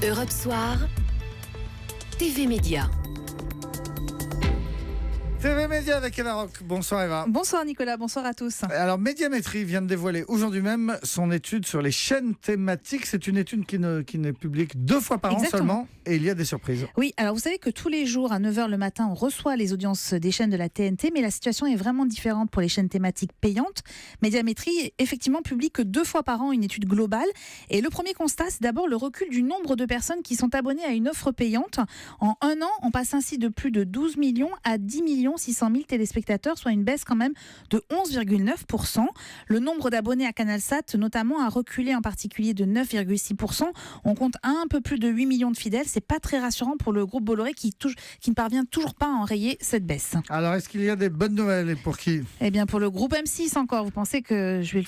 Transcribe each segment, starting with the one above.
Europe Soir, TV Média. TV Média avec Eva Rock. Bonsoir Eva. Bonsoir Nicolas, bonsoir à tous. Alors Médiamétrie vient de dévoiler aujourd'hui même son étude sur les chaînes thématiques. C'est une étude qui n'est publique 2 fois par an seulement et il y a des surprises. Oui, alors vous savez que tous les jours à 9h le matin on reçoit les audiences des chaînes de la TNT, mais la situation est vraiment différente pour les chaînes thématiques payantes. Médiamétrie effectivement publie que 2 fois par an une étude globale et le premier constat c'est d'abord le recul du nombre de personnes qui sont abonnées à une offre payante. En un an on passe ainsi de plus de 12 millions à 10 600 000 téléspectateurs, soit une baisse quand même de 11,9%. Le nombre d'abonnés à CanalSat notamment a reculé en particulier de 9,6%. On compte un peu plus de 8 millions de fidèles. C'est pas très rassurant pour le groupe Bolloré qui ne parvient toujours pas à enrayer cette baisse. Alors est-ce qu'il y a des bonnes nouvelles et pour qui ? Eh bien pour le groupe M6 encore. Vous pensez que je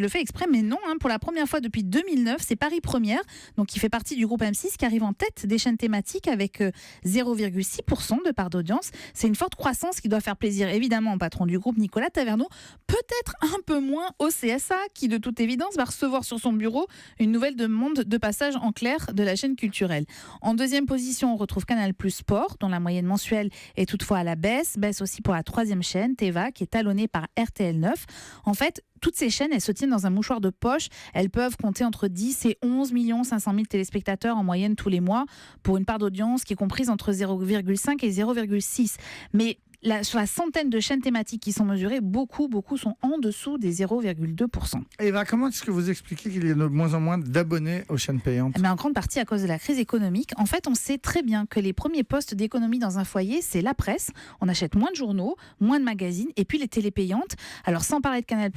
le fais exprès, mais non. Pour la première fois depuis 2009, c'est Paris Première, donc qui fait partie du groupe M6, qui arrive en tête des chaînes thématiques avec 0,6% de part d'audience. C'est une forte croissance qui doit faire plaisir évidemment au patron du groupe Nicolas Taverneau, peut-être un peu moins au CSA qui de toute évidence va recevoir sur son bureau une nouvelle demande de passage en clair de la chaîne culturelle. En deuxième position, on retrouve Canal+ Sport dont la moyenne mensuelle est toutefois à la baisse aussi pour la troisième chaîne Téva qui est talonnée par RTL9. En fait, toutes ces chaînes, elles se tiennent dans un mouchoir de poche. Elles peuvent compter entre 10 et 11 500 000 téléspectateurs en moyenne tous les mois pour une part d'audience qui est comprise entre 0,5 et 0,6. Mais sur la centaine de chaînes thématiques qui sont mesurées, beaucoup sont en dessous des 0,2%. Eva, comment est-ce que vous expliquez qu'il y a de moins en moins d'abonnés aux chaînes payantes ? En grande partie à cause de la crise économique. En fait, on sait très bien que les premiers postes d'économie dans un foyer, c'est la presse. On achète moins de journaux, moins de magazines, et puis les télés payantes. Alors, sans parler de Canal+,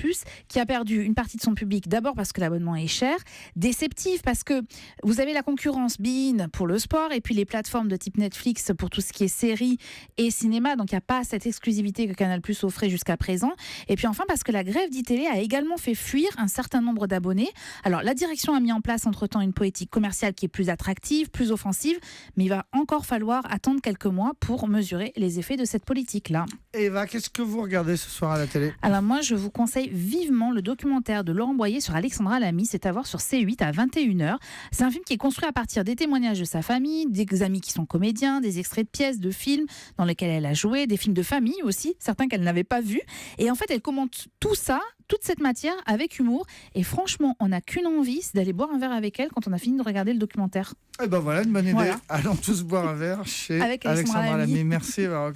qui a perdu une partie de son public, d'abord parce que l'abonnement est cher, déceptif parce que vous avez la concurrence beIN pour le sport, et puis les plateformes de type Netflix pour tout ce qui est séries et cinéma. Donc, il n'y a pas cette exclusivité que Canal+ offrait jusqu'à présent. Et puis enfin parce que la grève d'e-télé a également fait fuir un certain nombre d'abonnés. Alors la direction a mis en place entre-temps une politique commerciale qui est plus attractive, plus offensive, mais il va encore falloir attendre quelques mois pour mesurer les effets de cette politique-là. Eva, qu'est-ce que vous regardez ce soir à la télé ? Alors moi je vous conseille vivement le documentaire de Laurent Boyer sur Alexandra Lamy, c'est à voir sur C8 à 21h. C'est un film qui est construit à partir des témoignages de sa famille, des amis qui sont comédiens, des extraits de pièces, de films dans lesquels elle a joué, des films de famille aussi, certains qu'elle n'avait pas vus. Et en fait, elle commente tout ça, toute cette matière avec humour. Et franchement, on n'a qu'une envie, c'est d'aller boire un verre avec elle quand on a fini de regarder le documentaire. Et ben voilà, une bonne idée. Voilà. Allons tous boire un verre chez Avec Alexandra Lamy. Lamy. Merci Eva Rock.